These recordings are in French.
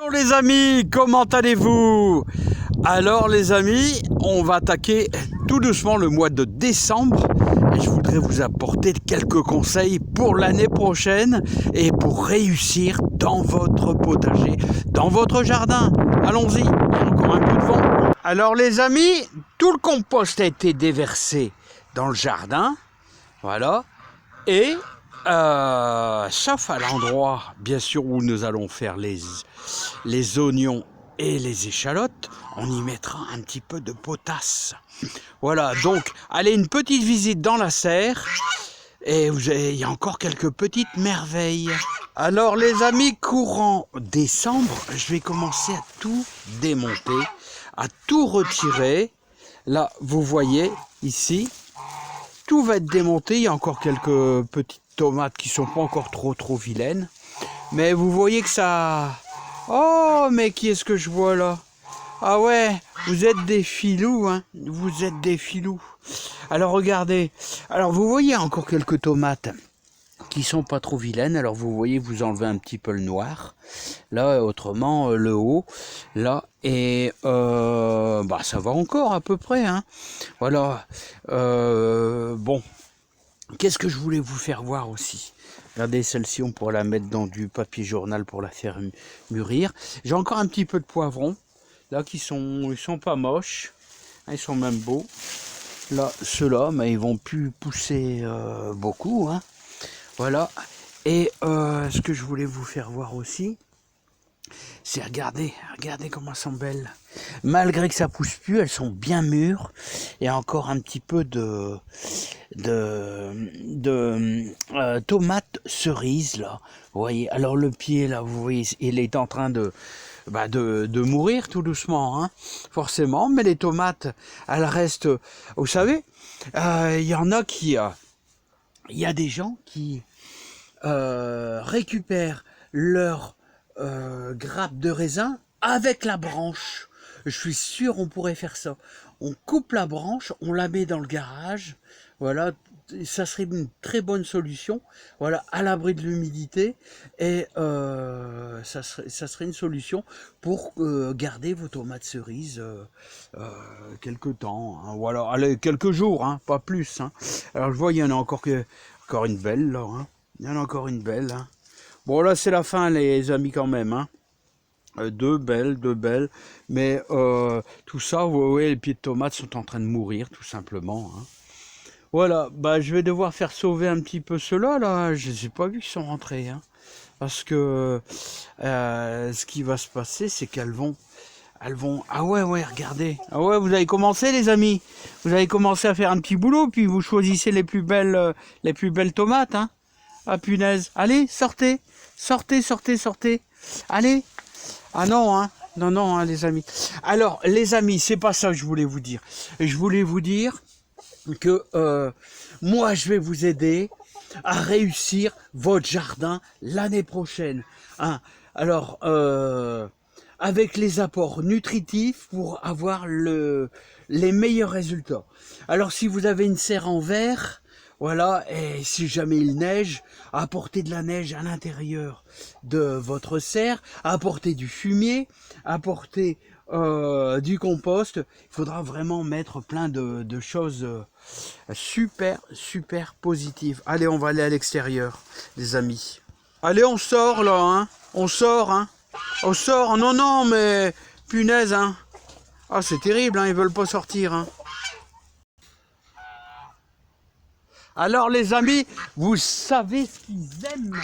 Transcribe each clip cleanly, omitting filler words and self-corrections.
Bonjour les amis, comment allez-vous? Alors les amis, on va attaquer tout doucement le mois de décembre et je voudrais vous apporter quelques conseils pour l'année prochaine et pour réussir dans votre potager, dans votre jardin. Allons-y, il y a encore un peu de vent. Alors les amis, tout le compost a été déversé dans le jardin, voilà, et sauf à l'endroit, bien sûr, où nous allons faire les oignons et les échalotes, on y mettra un petit peu de potasse. Voilà, donc, allez, une petite visite dans la serre, et il y a encore quelques petites merveilles. Alors, les amis, courant décembre, je vais commencer à tout démonter, à tout retirer. Là, vous voyez, ici, tout va être démonté. Il y a encore quelques petites tomates qui sont pas encore trop vilaines. Mais vous voyez que ça... Oh, mais qui est-ce que je vois là? Ah ouais, vous êtes des filous, hein. Vous êtes des filous. Alors regardez. Alors vous voyez encore quelques tomates qui sont pas trop vilaines. Alors vous voyez, vous enlevez un petit peu le noir. Là, autrement, le haut. Là, et bah ça va encore à peu près, hein. Voilà. Bon. Qu'est-ce que je voulais vous faire voir aussi? Regardez, celle-ci, on pourra la mettre dans du papier journal pour la faire mûrir. J'ai encore un petit peu de poivrons, là, ils sont pas moches. Ils sont même beaux. Là, ceux-là, mais ils vont plus pousser beaucoup, hein. Voilà. Et ce que je voulais vous faire voir aussi, c'est regardez comment elles sont belles. Malgré que ça pousse plus, elles sont bien mûres. Il y a encore un petit peu de tomates cerises là. Vous voyez. Alors le pied là, vous voyez, il est en train de mourir tout doucement, hein, forcément. Mais les tomates, elles restent. Vous savez, il y en a qui, il y a des gens qui récupèrent leur grappe de raisin avec la branche. Je suis sûr on pourrait faire ça. On coupe la branche, on la met dans le garage. Voilà, ça serait une très bonne solution. Voilà, à l'abri de l'humidité. Et ça serait une solution pour garder vos tomates cerises quelques temps. Hein. Voilà, allez, quelques jours, hein, pas plus. Hein. Alors je vois, il y en a encore une belle là. Hein. Il y en a encore une belle. Hein. Bon, là, c'est la fin, les amis, quand même. Hein. Deux belles. Mais tout ça, vous voyez, les pieds de tomates sont en train de mourir, tout simplement. Hein. Voilà, bah, je vais devoir faire sauver un petit peu ceux-là, là. Je les ai pas vus qu'ils sont rentrés. Hein. Parce que ce qui va se passer, c'est qu'elles vont... Ah ouais, regardez. Ah ouais, vous avez commencé, les amis. Vous avez commencé à faire un petit boulot, puis vous choisissez les plus belles tomates, hein. Ah punaise, allez, sortez. Allez. Ah non, hein. Non, hein, les amis. Alors, les amis, c'est pas ça que je voulais vous dire. Je voulais vous dire que moi, je vais vous aider à réussir votre jardin l'année prochaine. Hein. Alors, avec les apports nutritifs pour avoir les meilleurs résultats. Alors, si vous avez une serre en verre, voilà, et si jamais il neige, apportez de la neige à l'intérieur de votre serre, apportez du fumier, apportez du compost. Il faudra vraiment mettre plein de choses super positives. Allez, on va aller à l'extérieur, les amis. Allez, on sort là, hein. On sort, hein. On sort, non, mais punaise, hein. Ah, c'est terrible, hein, ils veulent pas sortir, hein. Alors les amis, vous savez ce qu'ils aiment?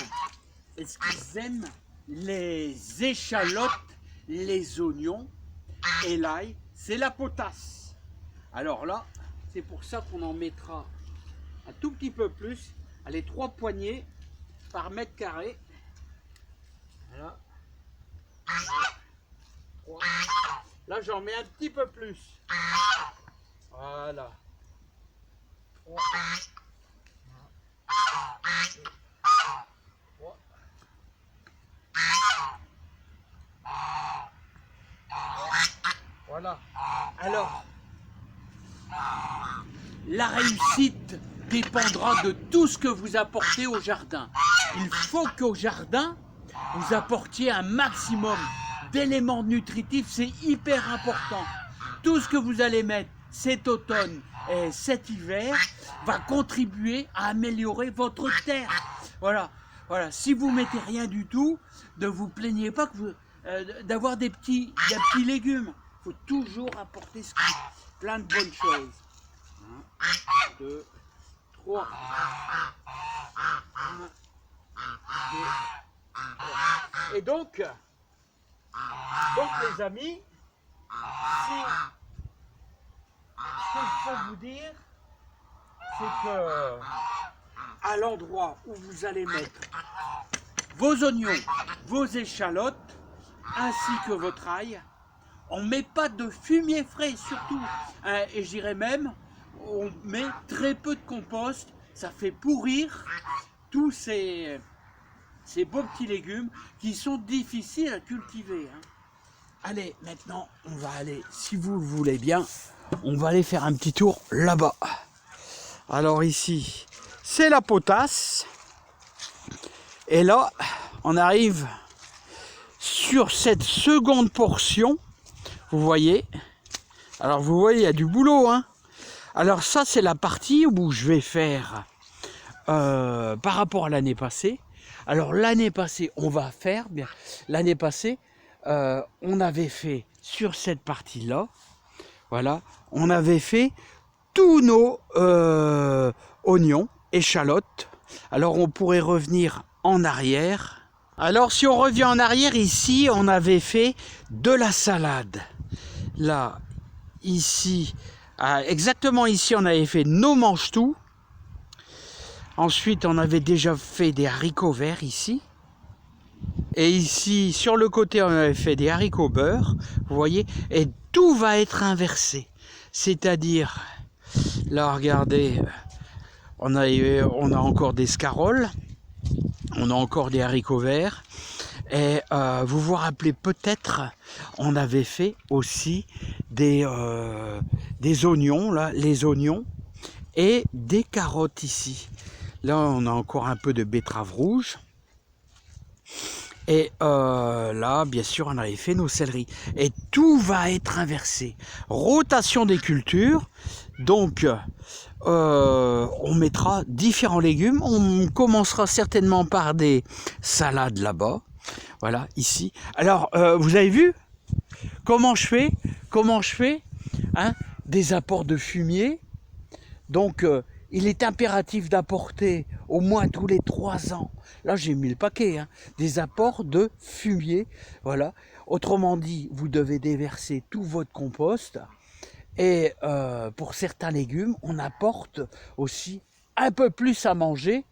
Est-ce qu'ils aiment les échalotes, les oignons et l'ail? C'est la potasse. Alors là, c'est pour ça qu'on en mettra un tout petit peu plus. Allez, 3 poignées par mètre carré. Voilà. 3. Là, j'en mets un petit peu plus. Voilà. 3. Voilà. Alors, la réussite dépendra de tout ce que vous apportez au jardin. Il faut qu'au jardin, vous apportiez un maximum d'éléments nutritifs, c'est hyper important. Tout ce que vous allez mettre cet automne et cet hiver va contribuer à améliorer votre terre. Voilà, voilà. Si vous mettez rien du tout, ne vous plaignez pas d'avoir des petits légumes. Il faut toujours apporter plein de bonnes choses. 1, 2, 3. 1, 2, 3. Et donc les amis, ce que je peux vous dire, c'est que à l'endroit où vous allez mettre vos oignons, vos échalotes, ainsi que votre ail, on ne met pas de fumier frais surtout, hein, et je dirais même, on met très peu de compost, ça fait pourrir tous ces beaux petits légumes qui sont difficiles à cultiver. Hein. Allez, maintenant, on va aller, si vous le voulez bien, on va aller faire un petit tour là-bas. Alors ici, c'est la potasse. Et là, on arrive sur cette seconde portion. Vous voyez. Alors vous voyez, il y a du boulot. Hein. Alors ça, c'est la partie où je vais faire par rapport à l'année passée. Alors l'année passée, on va faire, bien, l'année passée, on avait fait sur cette partie-là, voilà, on avait fait tous nos oignons, échalotes. Alors on pourrait revenir en arrière. Alors si on revient en arrière, ici, on avait fait de la salade. Là, ici, exactement ici, on avait fait nos mange-tout. Ensuite, on avait déjà fait des haricots verts ici. Et ici, sur le côté, on avait fait des haricots beurre. Vous voyez, et tout va être inversé. C'est-à-dire, là, regardez, on a encore des scaroles. On a encore des haricots verts. Et vous vous rappelez peut-être, on avait fait aussi des oignons, là, les oignons, et des carottes ici. Là, on a encore un peu de betterave rouge. Et là, bien sûr, on avait fait nos céleris. Et tout va être inversé. Rotation des cultures. Donc, on mettra différents légumes. On commencera certainement par des salades là-bas. Voilà, ici. Alors, vous avez vu comment je fais hein, des apports de fumier. Donc, il est impératif d'apporter au moins tous les 3 ans, là j'ai mis le paquet, hein, des apports de fumier. Voilà. Autrement dit, vous devez déverser tout votre compost. Et pour certains légumes, on apporte aussi un peu plus à manger,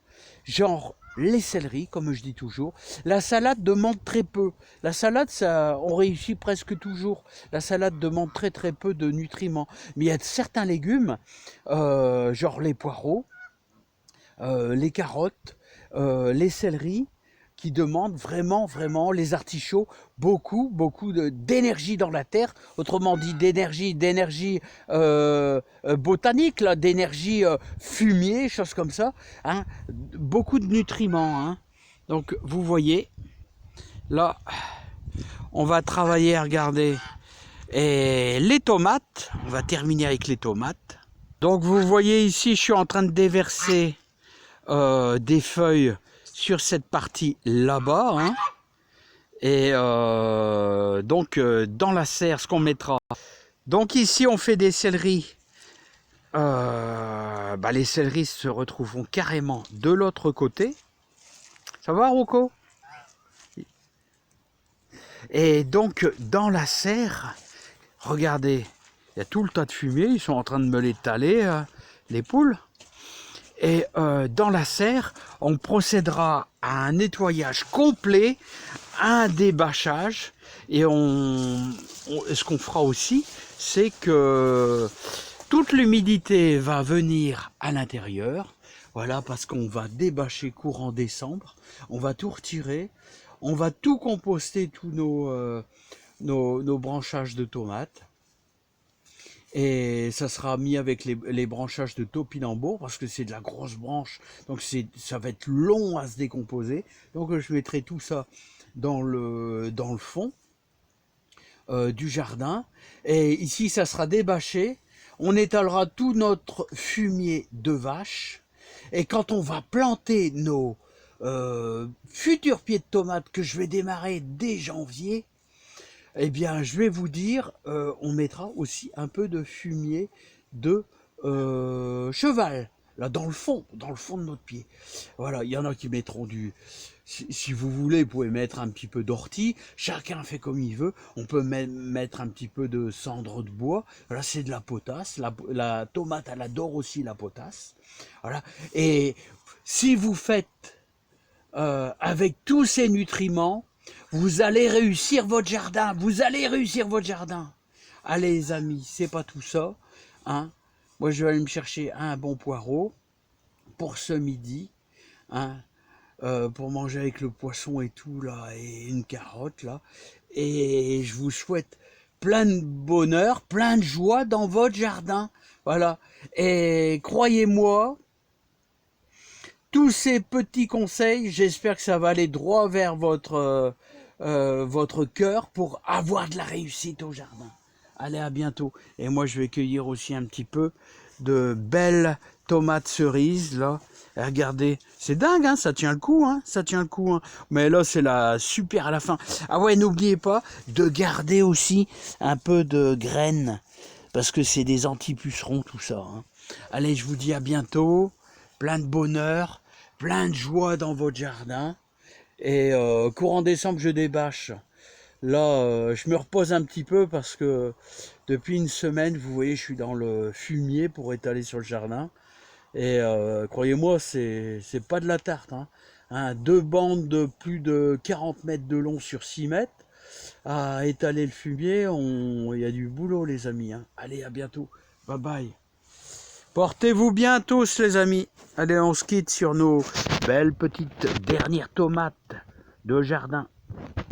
genre les céleris, comme je dis toujours. La salade demande très peu. La salade, ça, on réussit presque toujours. La salade demande très très peu de nutriments. Mais il y a certains légumes, genre les poireaux, les carottes, les céleris, qui demandent vraiment, les artichauts, beaucoup d'énergie dans la terre, autrement dit d'énergie botanique, là, d'énergie fumier, choses comme ça, hein, beaucoup de nutriments. Hein. Donc vous voyez, là, on va travailler à regarder. Et les tomates, on va terminer avec les tomates. Donc vous voyez ici, je suis en train de déverser des feuilles sur cette partie là-bas, hein. Et donc dans la serre, ce qu'on mettra. Donc ici, on fait des céleris. Les céleris se retrouveront carrément de l'autre côté. Ça va, Rocco? Et donc dans la serre, regardez, il y a tout le tas de fumier. Ils sont en train de me l'étaler, les poules. Et dans la serre, on procédera à un nettoyage complet, un débâchage. Et ce qu'on fera aussi, c'est que toute l'humidité va venir à l'intérieur. Voilà, parce qu'on va débâcher courant décembre. On va tout retirer. On va tout composter, tous nos branchages de tomates. Et ça sera mis avec les branchages de topinambour parce que c'est de la grosse branche, donc ça va être long à se décomposer. Donc je mettrai tout ça dans le fond. du jardin. Et ici, ça sera débâché. On étalera tout notre fumier de vache. Et quand on va planter nos futurs pieds de tomates que je vais démarrer dès janvier, eh bien, je vais vous dire, on mettra aussi un peu de fumier de cheval, là dans le fond de notre pied. Voilà, il y en a qui mettront si vous voulez, vous pouvez mettre un petit peu d'ortie, chacun fait comme il veut. On peut même mettre un petit peu de cendre de bois, là c'est de la potasse, la tomate elle adore aussi la potasse. Voilà, et si vous faites avec tous ces nutriments, vous allez réussir votre jardin, vous allez réussir votre jardin. Allez les amis, c'est pas tout ça, hein. Moi je vais aller me chercher un bon poireau pour ce midi, hein, pour manger avec le poisson et tout là, et une carotte là. Et je vous souhaite plein de bonheur, plein de joie dans votre jardin. Voilà. Et croyez-moi, tous ces petits conseils, j'espère que ça va aller droit vers votre cœur pour avoir de la réussite au jardin. Allez, à bientôt. Et moi, je vais cueillir aussi un petit peu de belles tomates cerises, là. Et regardez, c'est dingue, hein, ça tient le coup, hein, ça tient le coup, hein. Mais là, c'est la super à la fin. Ah ouais, n'oubliez pas de garder aussi un peu de graines, parce que c'est des anti-pucerons, tout ça, hein. Allez, je vous dis à bientôt. Plein de bonheur, plein de joie dans votre jardin. Et courant décembre, je débâche. Là, je me repose un petit peu parce que depuis une semaine, vous voyez, je suis dans le fumier pour étaler sur le jardin. Et croyez-moi, c'est pas de la tarte, hein. Hein, 2 bandes de plus de 40 mètres de long sur 6 mètres. À étaler le fumier, il y a du boulot, les amis, hein. Allez, à bientôt. Bye bye. Portez-vous bien tous les amis. Allez, on se quitte sur nos belles petites dernières tomates de jardin.